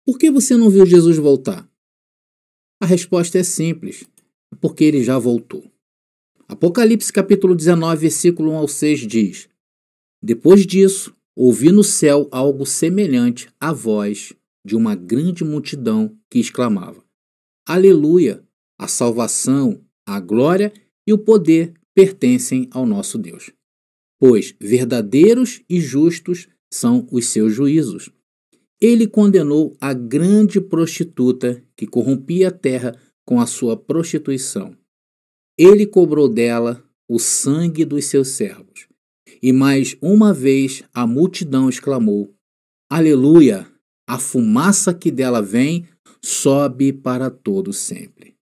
Por que você não viu Jesus voltar? A resposta é simples, porque ele já voltou. Apocalipse capítulo 19, versículo 1 ao 6 diz: Depois disso, ouvi no céu algo semelhante à voz de uma grande multidão que exclamava: Aleluia! A salvação, a glória e o poder pertencem ao nosso Deus. Pois verdadeiros e justos são os seus juízos. Ele condenou a grande prostituta que corrompia a terra com a sua prostituição. Ele cobrou dela o sangue dos seus servos. E mais uma vez a multidão exclamou: Aleluia! A fumaça que dela vem sobe para todo sempre.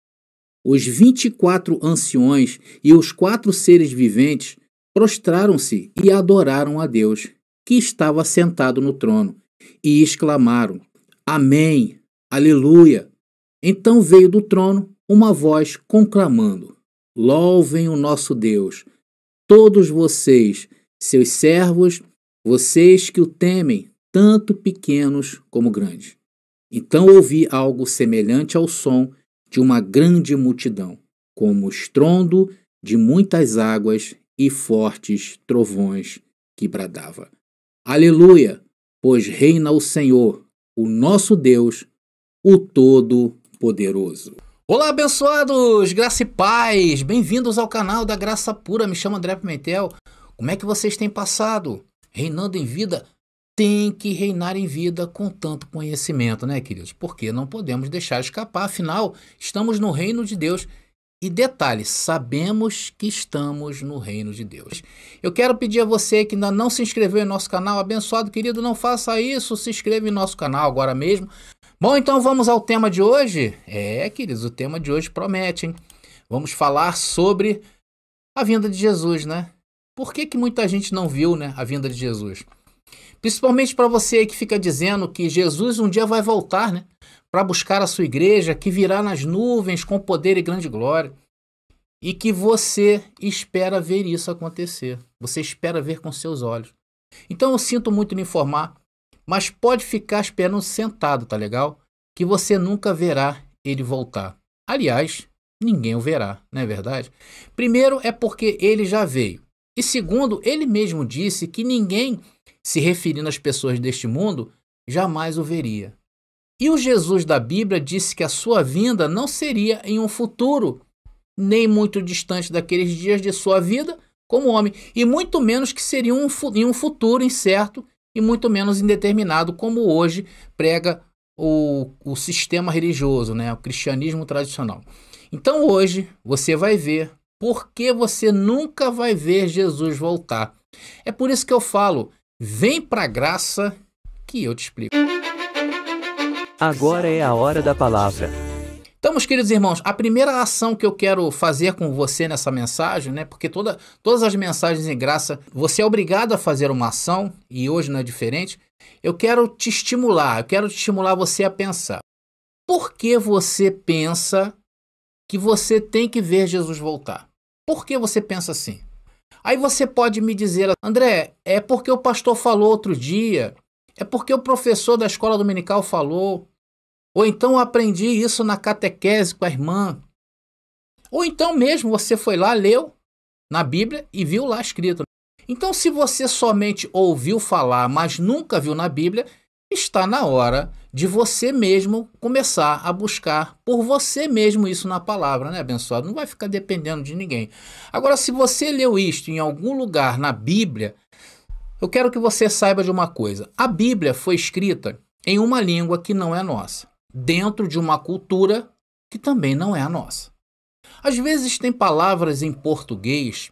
Os 24 anciões e os 4 seres viventes prostraram-se e adoraram a Deus, que estava sentado no trono, e exclamaram: Amém! Aleluia! Então veio do trono uma voz conclamando: Louvem o nosso Deus, todos vocês, seus servos, vocês que o temem, tanto pequenos como grandes. Então ouvi algo semelhante ao som de uma grande multidão, como o estrondo de muitas águas e fortes trovões que bradava: Aleluia! Pois reina o Senhor, o nosso Deus, o Todo-Poderoso. Olá, abençoados! Graça e paz! Bem-vindos ao canal da Graça Pura. Me chamo André Pimentel. Como é que vocês têm passado? Reinando em vida? Tem que reinar em vida com tanto conhecimento, né, queridos? Porque não podemos deixar escapar, afinal, estamos no reino de Deus. E detalhe, sabemos que estamos no reino de Deus. Eu quero pedir a você que ainda não se inscreveu em nosso canal, abençoado querido, não faça isso, se inscreva em nosso canal agora mesmo. Bom, então vamos ao tema de hoje? Queridos, o tema de hoje promete, hein? Vamos falar sobre a vinda de Jesus, né? Por que muita gente não viu, né, a vinda de Jesus? Principalmente para você que fica dizendo que Jesus um dia vai voltar, né? Para buscar a sua igreja, que virá nas nuvens com poder e grande glória. E que você espera ver isso acontecer. Você espera ver com seus olhos. Então eu sinto muito lhe informar, mas pode ficar esperando sentado, tá legal? Que você nunca verá ele voltar. Aliás, ninguém o verá, não é verdade? Primeiro é porque ele já veio. E segundo, ele mesmo disse que ninguém, se referindo às pessoas deste mundo, jamais o veria. E o Jesus da Bíblia disse que a sua vinda não seria em um futuro, nem muito distante daqueles dias de sua vida como homem, e muito menos que seria em um futuro incerto e muito menos indeterminado, como hoje prega o sistema religioso, né? O cristianismo tradicional. Então hoje você vai ver por que você nunca vai ver Jesus voltar. É por isso que eu falo, vem para a graça que eu te explico. Agora é a hora da palavra. Então, meus queridos irmãos, a primeira ação que eu quero fazer com você nessa mensagem, né? Porque todas as mensagens em graça, você é obrigado a fazer uma ação, e hoje não é diferente. Eu quero te estimular você a pensar. Por que você pensa que você tem que ver Jesus voltar? Por que você pensa assim? Aí você pode me dizer, André, é porque o pastor falou outro dia, é porque o professor da escola dominical falou, ou então eu aprendi isso na catequese com a irmã, ou então mesmo você foi lá, leu na Bíblia e viu lá escrito. Então, se você somente ouviu falar, mas nunca viu na Bíblia, está na hora de você mesmo começar a buscar por você mesmo isso na palavra, né, abençoado? Não vai ficar dependendo de ninguém. Agora, se você leu isto em algum lugar na Bíblia, eu quero que você saiba de uma coisa. A Bíblia foi escrita em uma língua que não é nossa, dentro de uma cultura que também não é a nossa. Às vezes tem palavras em português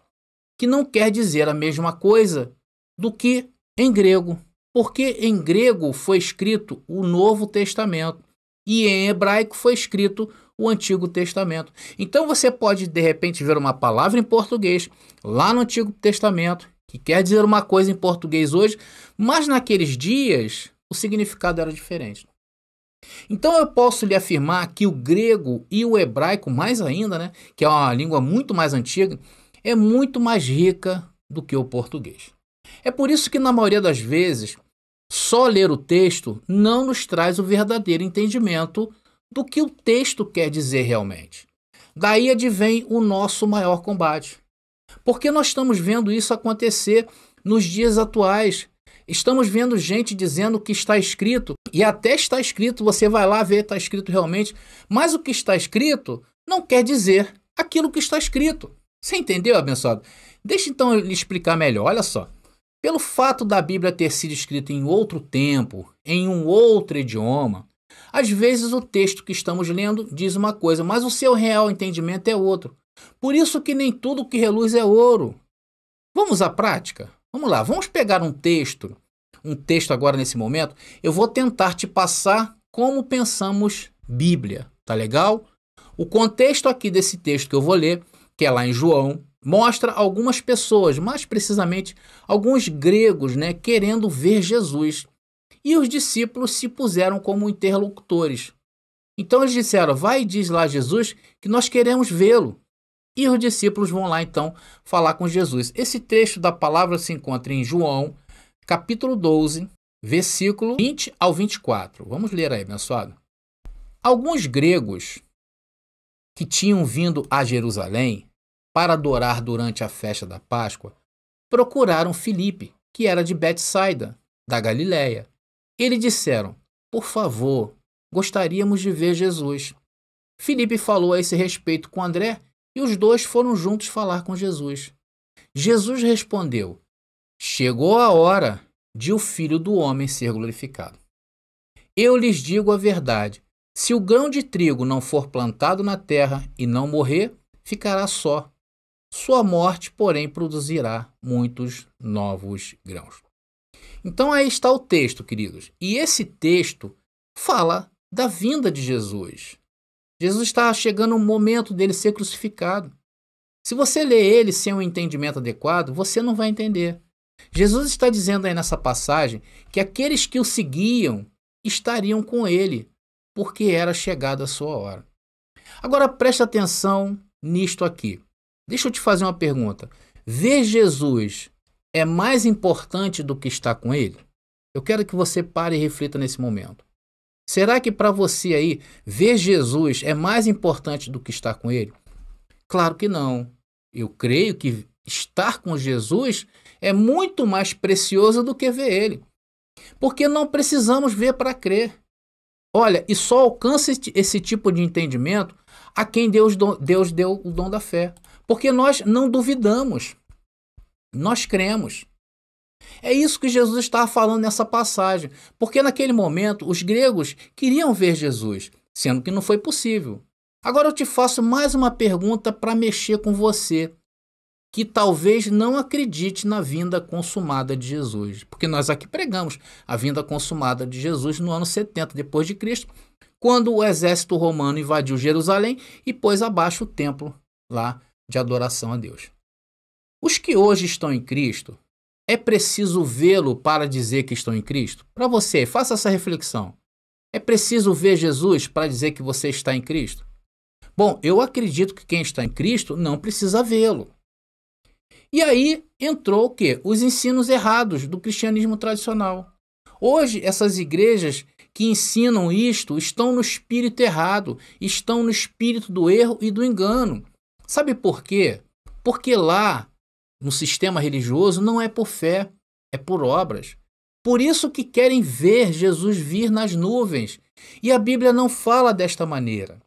que não quer dizer a mesma coisa do que em grego, porque em grego foi escrito o Novo Testamento e em hebraico foi escrito o Antigo Testamento. Então você pode de repente ver uma palavra em português lá no Antigo Testamento que quer dizer uma coisa em português hoje, mas naqueles dias o significado era diferente. Então eu posso lhe afirmar que o grego e o hebraico, mais ainda, né, que é uma língua muito mais antiga, é muito mais rica do que o português. É por isso que na maioria das vezes Só ler o texto não nos traz o verdadeiro entendimento do que o texto quer dizer realmente. Daí advém o nosso maior combate. Porque nós estamos vendo isso acontecer nos dias atuais. Estamos vendo gente dizendo que está escrito, e até está escrito, você vai lá ver, está escrito realmente, mas o que está escrito não quer dizer aquilo que está escrito. Você entendeu, abençoado? Deixa então eu lhe explicar melhor, olha só. Pelo fato da Bíblia ter sido escrita em outro tempo, em um outro idioma, às vezes o texto que estamos lendo diz uma coisa, mas o seu real entendimento é outro. Por isso que nem tudo que reluz é ouro. Vamos à prática? Vamos lá, vamos pegar um texto agora nesse momento. Eu vou tentar te passar como pensamos Bíblia, tá legal? O contexto aqui desse texto que eu vou ler, que é lá em João, mostra algumas pessoas, mais precisamente alguns gregos, querendo ver Jesus. E os discípulos se puseram como interlocutores. Então eles disseram, vai e diz lá a Jesus que nós queremos vê-lo. E os discípulos vão lá então falar com Jesus. Esse trecho da palavra se encontra em João, capítulo 12, versículo 20 ao 24. Vamos ler aí, abençoado. Alguns gregos que tinham vindo a Jerusalém para adorar durante a festa da Páscoa, procuraram Filipe, que era de Betsaida, da Galiléia. Eles disseram, por favor, gostaríamos de ver Jesus. Filipe falou a esse respeito com André e os dois foram juntos falar com Jesus. Jesus respondeu, chegou a hora de o Filho do Homem ser glorificado. Eu lhes digo a verdade, se o grão de trigo não for plantado na terra e não morrer, ficará só. Sua morte, porém, produzirá muitos novos grãos. Então aí está o texto, queridos. E esse texto fala da vinda de Jesus. Jesus está chegando o momento dele ser crucificado. Se você lê ele sem um entendimento adequado, você não vai entender. Jesus está dizendo aí nessa passagem que aqueles que o seguiam estariam com ele, porque era chegada a sua hora. Agora preste atenção nisto aqui. Deixa eu te fazer uma pergunta. Ver Jesus é mais importante do que estar com ele? Eu quero que você pare e reflita nesse momento. Será que para você aí, ver Jesus é mais importante do que estar com ele? Claro que não. Eu creio que estar com Jesus é muito mais precioso do que ver ele. Porque não precisamos ver para crer. Olha, e só alcança esse tipo de entendimento a quem Deus deu o dom da fé. Porque nós não duvidamos. Nós cremos. É isso que Jesus estava falando nessa passagem. Porque naquele momento os gregos queriam ver Jesus, sendo que não foi possível. Agora eu te faço mais uma pergunta para mexer com você, que talvez não acredite na vinda consumada de Jesus. Porque nós aqui pregamos a vinda consumada de Jesus no ano 70 depois de Cristo, quando o exército romano invadiu Jerusalém e pôs abaixo o templo lá de adoração a Deus. Os que hoje estão em Cristo, é preciso vê-lo para dizer que estão em Cristo? Para você, faça essa reflexão. É preciso ver Jesus para dizer que você está em Cristo? Bom, eu acredito que quem está em Cristo não precisa vê-lo. E aí entrou o quê? Os ensinos errados do cristianismo tradicional. Hoje, essas igrejas que ensinam isto estão no espírito errado, estão no espírito do erro e do engano. Sabe por quê? Porque lá, no sistema religioso, não é por fé, é por obras. Por isso que querem ver Jesus vir nas nuvens. E a Bíblia não fala desta maneira.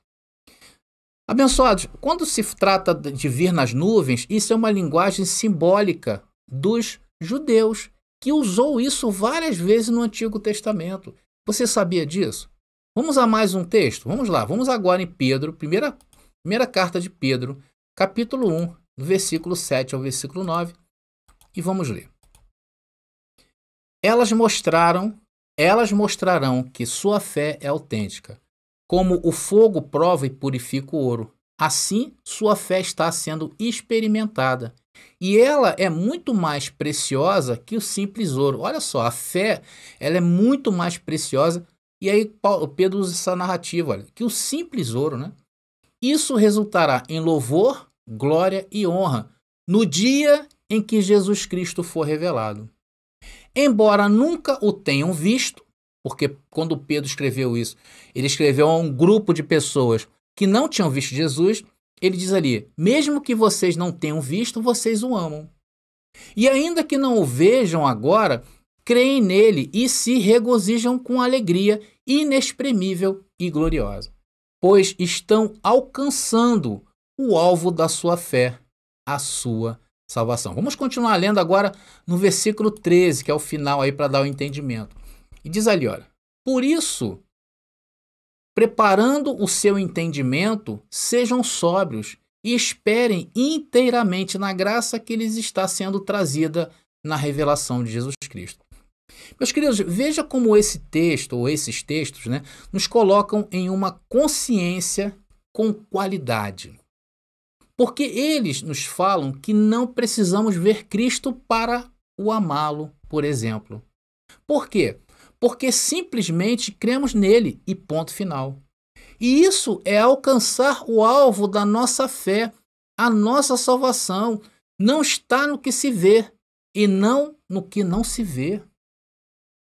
Abençoados, quando se trata de vir nas nuvens, isso é uma linguagem simbólica dos judeus, que usou isso várias vezes no Antigo Testamento. Você sabia disso? Vamos a mais um texto? Vamos lá, vamos agora em Pedro, primeira carta de Pedro, capítulo 1, do versículo 7 ao versículo 9, e vamos ler. Elas mostrarão que sua fé é autêntica. Como o fogo prova e purifica o ouro, assim sua fé está sendo experimentada. E ela é muito mais preciosa que o simples ouro. Olha só, a fé ela é muito mais preciosa. E aí Pedro usa essa narrativa, olha, que o simples ouro, né? Isso resultará em louvor, glória e honra no dia em que Jesus Cristo for revelado. embora nunca o tenham visto, porque quando Pedro escreveu isso, ele escreveu a um grupo de pessoas que não tinham visto Jesus, ele diz ali, mesmo que vocês não tenham visto, vocês o amam. E ainda que não o vejam agora, creem nele e se regozijam com alegria inexprimível e gloriosa, pois estão alcançando o alvo da sua fé, a sua salvação. Vamos continuar lendo agora no versículo 13, que é o final aí para dar o entendimento. E diz ali, olha, por isso, preparando o seu entendimento, sejam sóbrios e esperem inteiramente na graça que lhes está sendo trazida na revelação de Jesus Cristo. Meus queridos, veja como esse texto, ou esses textos, nos colocam em uma consciência com qualidade. Porque eles nos falam que não precisamos ver Cristo para o amá-lo, por exemplo. Por quê? Porque simplesmente cremos nele e ponto final. E isso é alcançar o alvo da nossa fé. A nossa salvação não está no que se vê e não no que não se vê.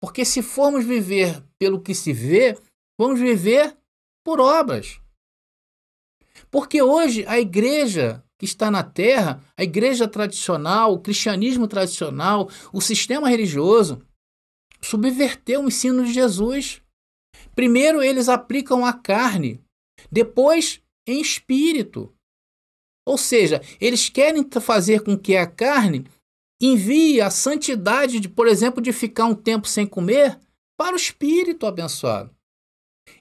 Porque se formos viver pelo que se vê, vamos viver por obras. Porque hoje a igreja que está na terra, a igreja tradicional, o cristianismo tradicional, o sistema religioso, subverteu o ensino de Jesus. Primeiro eles aplicam a carne, depois em espírito. Ou seja, eles querem fazer com que a carne envie a santidade, por exemplo, de ficar um tempo sem comer, para o espírito abençoado.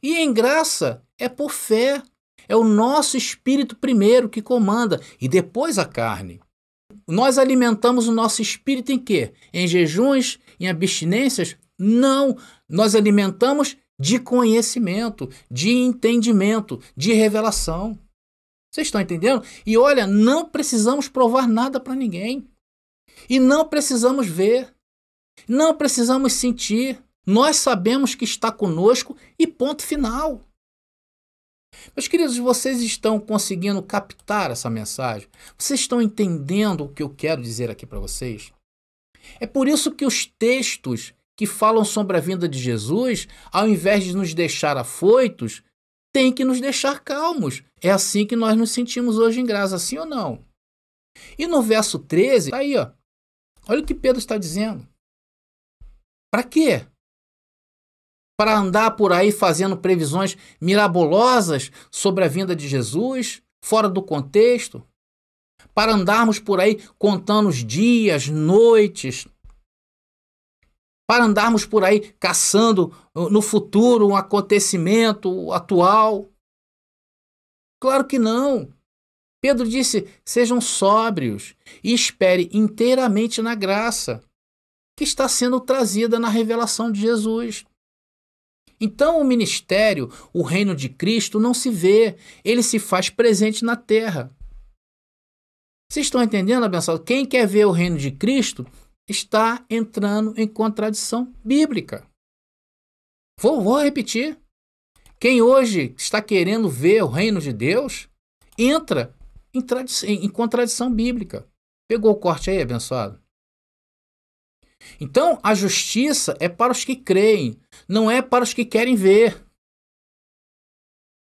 E em graça é por fé. É o nosso espírito primeiro que comanda e depois a carne. Nós alimentamos o nosso espírito em quê? Em jejuns, em abstinências? Não, nós alimentamos de conhecimento, de entendimento, de revelação. Vocês estão entendendo? E olha, não precisamos provar nada para ninguém. E não precisamos ver. Não precisamos sentir. Nós sabemos que está conosco e ponto final. Meus queridos, vocês estão conseguindo captar essa mensagem? Vocês estão entendendo o que eu quero dizer aqui para vocês? É por isso que os textos que falam sobre a vinda de Jesus, ao invés de nos deixar afoitos, têm que nos deixar calmos. É assim que nós nos sentimos hoje em graça, sim ou não? E no verso 13, tá aí, ó. Olha o que Pedro está dizendo. Para quê? Para andar por aí fazendo previsões mirabolosas sobre a vinda de Jesus, fora do contexto? Para andarmos por aí contando os dias, noites? Para andarmos por aí caçando no futuro um acontecimento atual? Claro que não. Pedro disse, sejam sóbrios e espere inteiramente na graça que está sendo trazida na revelação de Jesus. Então o ministério, o reino de Cristo não se vê, ele se faz presente na terra. Vocês estão entendendo, abençoado? Quem quer ver o reino de Cristo está entrando em contradição bíblica. Vou repetir. Quem hoje está querendo ver o reino de Deus, entra em contradição bíblica. Pegou o corte aí, abençoado? Então, a justiça é para os que creem, não é para os que querem ver.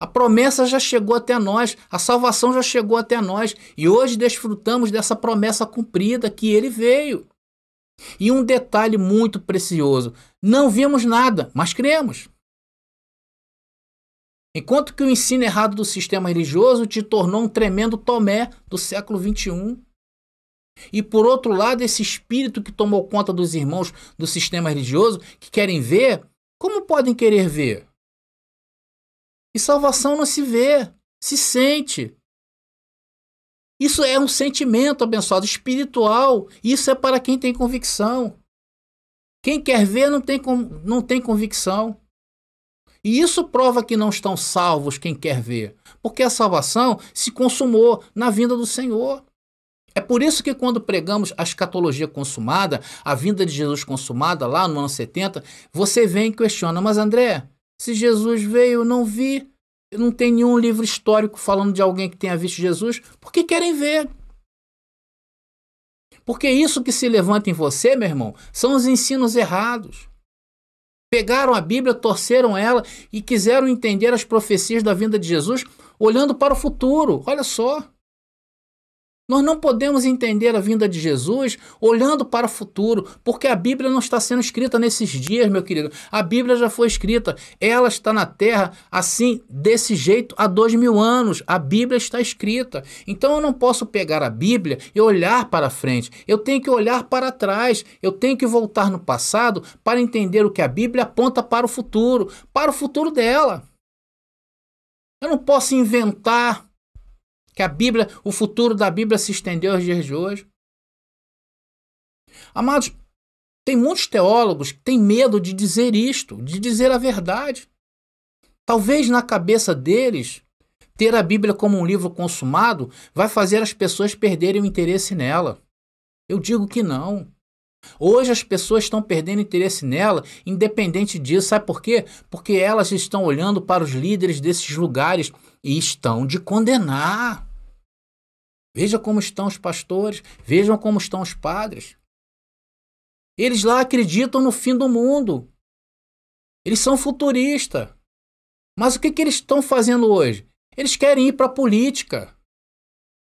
A promessa já chegou até nós, a salvação já chegou até nós, e hoje desfrutamos dessa promessa cumprida que ele veio. E um detalhe muito precioso, não vimos nada, mas cremos. Enquanto que o ensino errado do sistema religioso te tornou um tremendo Tomé do século XXI. E por outro lado, esse espírito que tomou conta dos irmãos do sistema religioso, que querem ver, como podem querer ver? E salvação não se vê, se sente. Isso é um sentimento, abençoado, espiritual. Isso é para quem tem convicção. Quem quer ver não tem convicção. E isso prova que não estão salvos quem quer ver, porque a salvação se consumou na vinda do Senhor. É por isso que quando pregamos a escatologia consumada, a vinda de Jesus consumada lá no ano 70, você vem e questiona, mas André, se Jesus veio, eu não vi, não tem nenhum livro histórico falando de alguém que tenha visto Jesus, por que querem ver? Porque isso que se levanta em você, meu irmão, são os ensinos errados. Pegaram a Bíblia, torceram ela e quiseram entender as profecias da vinda de Jesus olhando para o futuro. Olha só. Nós não podemos entender a vinda de Jesus olhando para o futuro, porque a Bíblia não está sendo escrita nesses dias, meu querido. A Bíblia já foi escrita, ela está na terra assim, desse jeito, há 2000 anos. A Bíblia está escrita. Então eu não posso pegar a Bíblia e olhar para frente. Eu tenho que olhar para trás. Eu tenho que voltar no passado para entender o que a Bíblia aponta para o futuro dela. Eu não posso inventar que a Bíblia, o futuro da Bíblia se estendeu aos dias de hoje. Amados, tem muitos teólogos que têm medo de dizer isto, de dizer a verdade. Talvez na cabeça deles, ter a Bíblia como um livro consumado vai fazer as pessoas perderem o interesse nela. Eu digo que não. Hoje as pessoas estão perdendo interesse nela, independente disso. Sabe por quê? Porque elas estão olhando para os líderes desses lugares e estão de condenar. Veja como estão os pastores, vejam como estão os padres. Eles lá acreditam no fim do mundo. Eles são futuristas. Mas o que eles estão fazendo hoje? Eles querem ir para a política.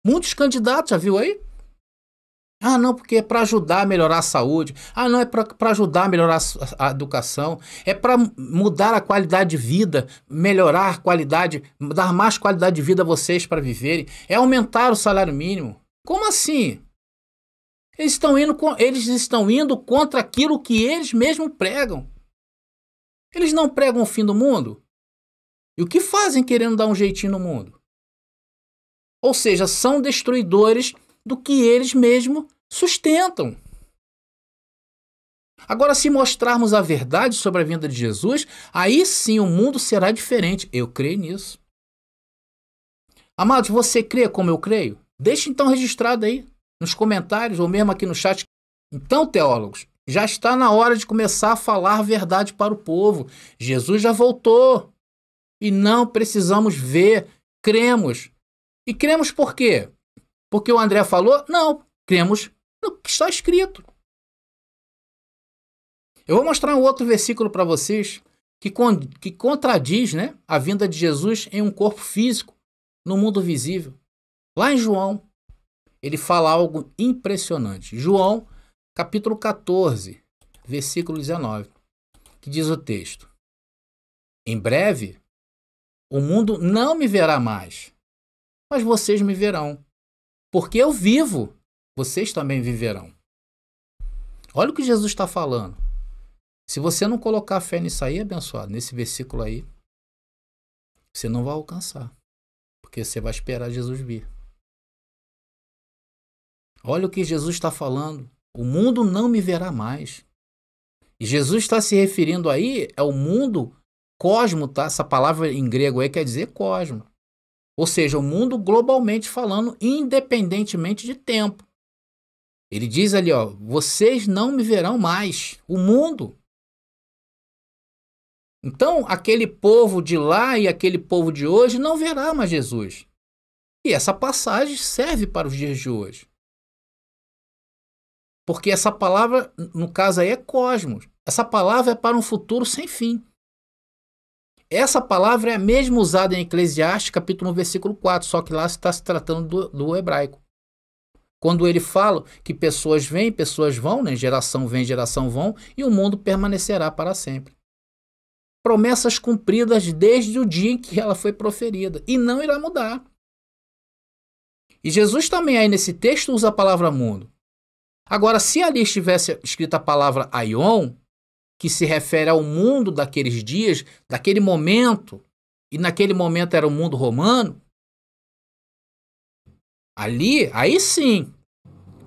Muitos candidatos, já viu aí? Ah, não, porque é para ajudar a melhorar a saúde. Ah, não, é para ajudar a melhorar a educação. É para mudar a qualidade de vida, melhorar a qualidade, dar mais qualidade de vida a vocês para viverem. É aumentar o salário mínimo. Como assim? Eles estão indo contra aquilo que eles mesmos pregam. Eles não pregam o fim do mundo? E o que fazem querendo dar um jeitinho no mundo? Ou seja, são destruidores do que eles mesmos sustentam. Agora, se mostrarmos a verdade sobre a vinda de Jesus, aí sim o mundo será diferente. Eu creio nisso. Amados, você crê como eu creio? Deixe então registrado aí nos comentários ou mesmo aqui no chat. Então, teólogos, já está na hora de começar a falar a verdade para o povo. Jesus já voltou e não precisamos ver, cremos. E cremos por quê? Porque o André falou? Não, cremos no que está escrito. Eu vou mostrar um outro versículo para vocês que contradiz, né, a vinda de Jesus em um corpo físico, no mundo visível. Lá em João, ele fala algo impressionante. João, capítulo 14, versículo 19, que diz o texto: Em breve, o mundo não me verá mais, mas vocês me verão. Porque eu vivo, vocês também viverão. Olha o que Jesus está falando. Se você não colocar fé nisso aí, abençoado, nesse versículo aí, você não vai alcançar. Porque você vai esperar Jesus vir. Olha o que Jesus está falando. O mundo não me verá mais. E Jesus está se referindo aí ao mundo cosmo, tá? Essa palavra em grego aí quer dizer cosmo. Ou seja, o mundo globalmente falando, independentemente de tempo. Ele diz ali, ó, vocês não me verão mais. O mundo. Então, aquele povo de lá e aquele povo de hoje não verá mais Jesus. E essa passagem serve para os dias de hoje. Porque essa palavra, no caso aí, é cosmos. Essa palavra é para um futuro sem fim. Essa palavra é a mesma usada em Eclesiastes, capítulo 1, versículo 4, só que lá está se tratando do hebraico. Quando ele fala que pessoas vêm, pessoas vão, né? Geração vem, geração vão, e o mundo permanecerá para sempre. Promessas cumpridas desde o dia em que ela foi proferida, e não irá mudar. E Jesus também aí nesse texto usa a palavra mundo. Agora, se ali estivesse escrita a palavra aion, que se refere ao mundo daqueles dias, daquele momento, e naquele momento era o mundo romano, aí sim,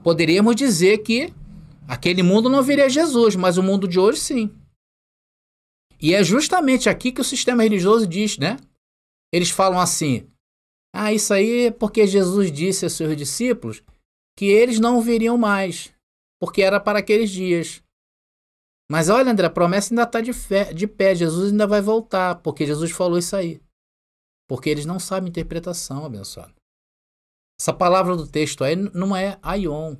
poderíamos dizer que aquele mundo não viria Jesus, mas o mundo de hoje sim. E é justamente aqui que o sistema religioso diz, né? Eles falam assim, isso aí é porque Jesus disse aos seus discípulos que eles não viriam mais, porque era para aqueles dias. Mas olha, André, a promessa ainda está de pé, Jesus ainda vai voltar, porque Jesus falou isso aí. Porque eles não sabem interpretação, abençoado. Essa palavra do texto aí não é aion.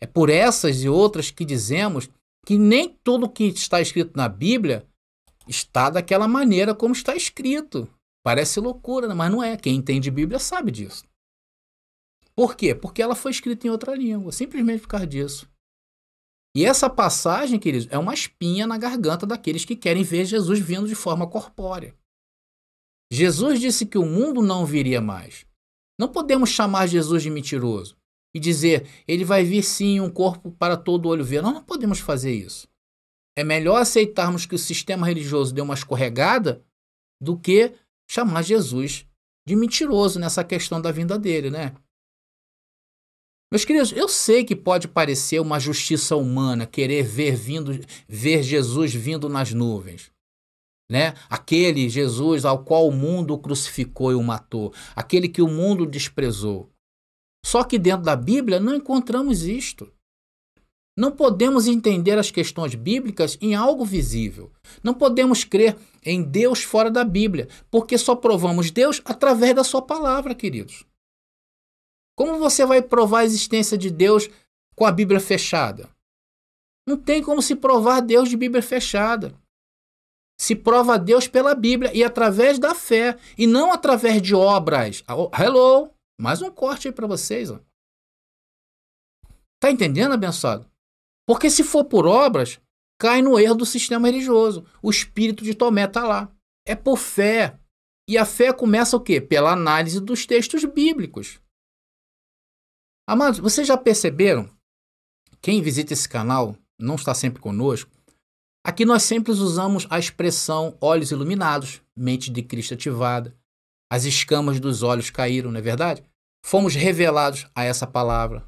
É por essas e outras que dizemos que nem tudo que está escrito na Bíblia está daquela maneira como está escrito. Parece loucura, né? Mas não é. Quem entende Bíblia sabe disso. Por quê? Porque ela foi escrita em outra língua, simplesmente por causa disso. E essa passagem, queridos, é uma espinha na garganta daqueles que querem ver Jesus vindo de forma corpórea. Jesus disse que o mundo não viria mais. Não podemos chamar Jesus de mentiroso e dizer, ele vai vir sim em um corpo para todo olho ver. Nós não podemos fazer isso. É melhor aceitarmos que o sistema religioso deu uma escorregada do que chamar Jesus de mentiroso nessa questão da vinda dele, né? Meus queridos, eu sei que pode parecer uma justiça humana querer ver Jesus vindo nas nuvens, né? Aquele Jesus ao qual o mundo o crucificou e o matou, aquele que o mundo desprezou. Só que dentro da Bíblia não encontramos isto. Não podemos entender as questões bíblicas em algo visível. Não podemos crer em Deus fora da Bíblia, porque só provamos Deus através da sua palavra, queridos. Como você vai provar a existência de Deus com a Bíblia fechada? Não tem como se provar Deus de Bíblia fechada. Se prova Deus pela Bíblia e através da fé, e não através de obras. Hello! Mais um corte aí para vocês. Ó. Tá entendendo, abençoado? Porque se for por obras, cai no erro do sistema religioso. O espírito de Tomé está lá. É por fé. E a fé começa o quê? Pela análise dos textos bíblicos. Amados, vocês já perceberam? Quem visita esse canal, não está sempre conosco, aqui nós sempre usamos a expressão olhos iluminados, mente de Cristo ativada, as escamas dos olhos caíram, não é verdade? Fomos revelados a essa palavra.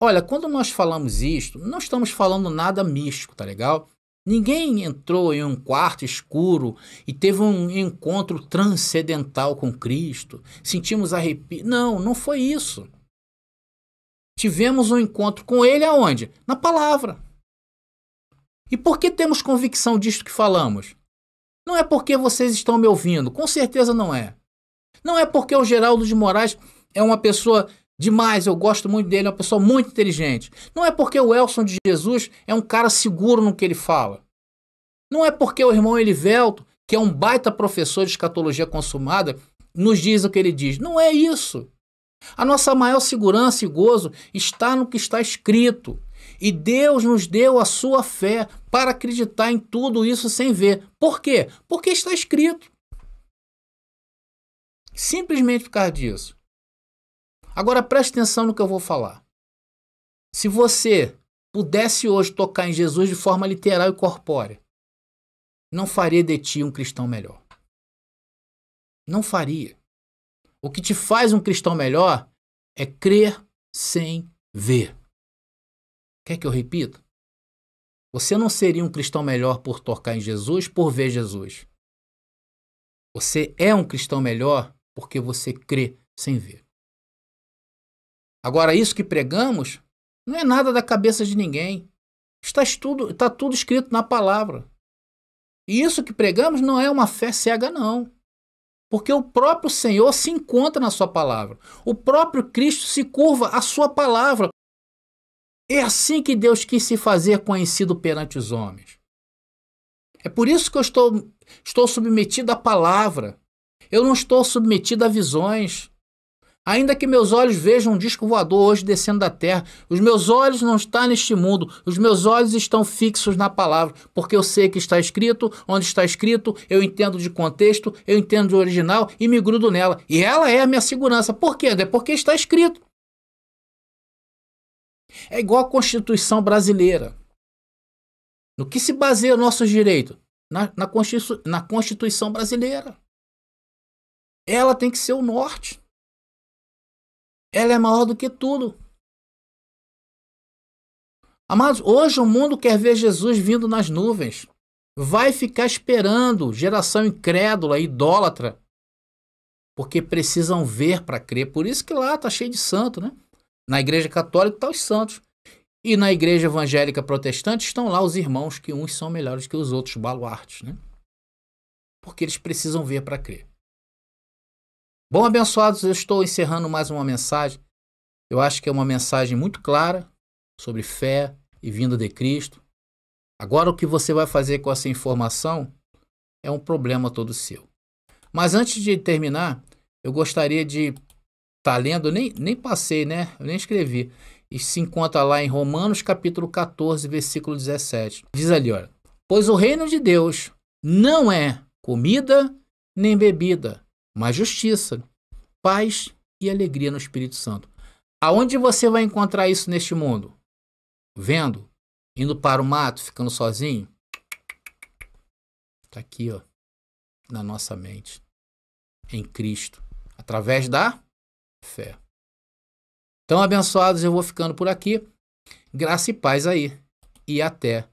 Olha, quando nós falamos isto, não estamos falando nada místico, tá legal? Ninguém entrou em um quarto escuro e teve um encontro transcendental com Cristo, sentimos arrepio. Não, não foi isso. Tivemos um encontro com ele aonde? Na palavra. E por que temos convicção disto que falamos? Não é porque vocês estão me ouvindo, com certeza não é. Não é porque o Geraldo de Moraes é uma pessoa demais, eu gosto muito dele, é uma pessoa muito inteligente. Não é porque o Elson de Jesus é um cara seguro no que ele fala. Não é porque o irmão Elivelto, que é um baita professor de escatologia consumada, nos diz o que ele diz. Não é isso. A nossa maior segurança e gozo está no que está escrito. E Deus nos deu a sua fé para acreditar em tudo isso sem ver. Por quê? Porque está escrito. Simplesmente por causa disso. Agora preste atenção no que eu vou falar. Se você pudesse hoje tocar em Jesus de forma literal e corpórea, não faria de ti um cristão melhor. Não faria. O que te faz um cristão melhor é crer sem ver. Quer que eu repita? Você não seria um cristão melhor por tocar em Jesus, por ver Jesus. Você é um cristão melhor porque você crê sem ver. Agora, isso que pregamos não é nada da cabeça de ninguém. Está tudo escrito na palavra. E isso que pregamos não é uma fé cega, não. Porque o próprio Senhor se encontra na sua palavra. O próprio Cristo se curva à sua palavra. É assim que Deus quis se fazer conhecido perante os homens. É por isso que eu estou submetido à palavra. Eu não estou submetido a visões. Ainda que meus olhos vejam um disco voador hoje descendo da terra, os meus olhos não estão neste mundo, os meus olhos estão fixos na palavra, porque eu sei que está escrito, onde está escrito, eu entendo de contexto, eu entendo de original e me grudo nela. E ela é a minha segurança. Por quê? É porque está escrito. É igual a Constituição brasileira. No que se baseia o nosso direito? Na Constituição brasileira. Ela tem que ser o norte. Ela é maior do que tudo. Amados, hoje o mundo quer ver Jesus vindo nas nuvens. Vai ficar esperando, geração incrédula, idólatra, porque precisam ver para crer. Por isso que lá está cheio de santo, né? Na igreja católica estão os santos. E na igreja evangélica protestante estão lá os irmãos, que uns são melhores que os outros, baluartes, né? Porque eles precisam ver para crer. Bom, abençoados, eu estou encerrando mais uma mensagem. Eu acho que é uma mensagem muito clara, sobre fé e vinda de Cristo. Agora o que você vai fazer com essa informação é um problema todo seu. Mas antes de terminar, eu gostaria de estar lendo, nem passei, né? Eu nem escrevi. E se encontra lá em Romanos capítulo 14, versículo 17. Diz ali, olha: pois o reino de Deus não é comida nem bebida, mas justiça, paz e alegria no Espírito Santo. Aonde você vai encontrar isso neste mundo? Vendo? Indo para o mato, ficando sozinho? Está aqui, ó, na nossa mente. Em Cristo. Através da fé. Então, abençoados, eu vou ficando por aqui. Graça e paz aí. E até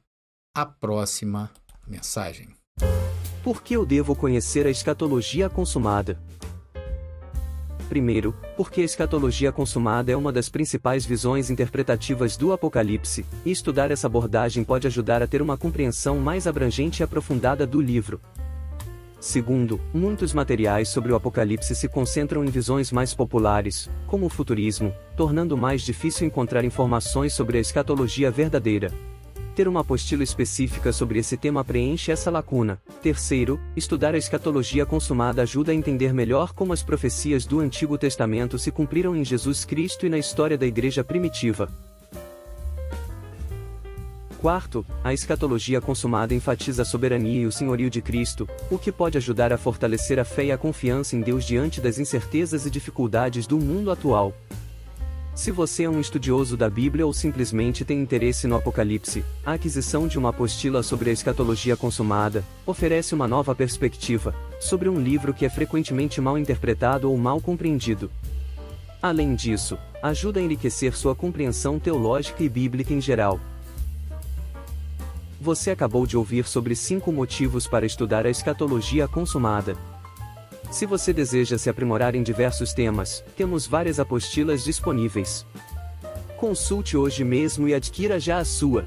a próxima mensagem. Por que eu devo conhecer a escatologia consumada? Primeiro, porque a escatologia consumada é uma das principais visões interpretativas do Apocalipse, e estudar essa abordagem pode ajudar a ter uma compreensão mais abrangente e aprofundada do livro. Segundo, muitos materiais sobre o Apocalipse se concentram em visões mais populares, como o futurismo, tornando mais difícil encontrar informações sobre a escatologia verdadeira. Ter uma apostila específica sobre esse tema preenche essa lacuna. Terceiro, estudar a escatologia consumada ajuda a entender melhor como as profecias do Antigo Testamento se cumpriram em Jesus Cristo e na história da Igreja primitiva. Quarto, a escatologia consumada enfatiza a soberania e o senhorio de Cristo, o que pode ajudar a fortalecer a fé e a confiança em Deus diante das incertezas e dificuldades do mundo atual. Se você é um estudioso da Bíblia ou simplesmente tem interesse no Apocalipse, a aquisição de uma apostila sobre a escatologia consumada oferece uma nova perspectiva sobre um livro que é frequentemente mal interpretado ou mal compreendido. Além disso, ajuda a enriquecer sua compreensão teológica e bíblica em geral. Você acabou de ouvir sobre 5 motivos para estudar a escatologia consumada. Se você deseja se aprimorar em diversos temas, temos várias apostilas disponíveis. Consulte hoje mesmo e adquira já a sua.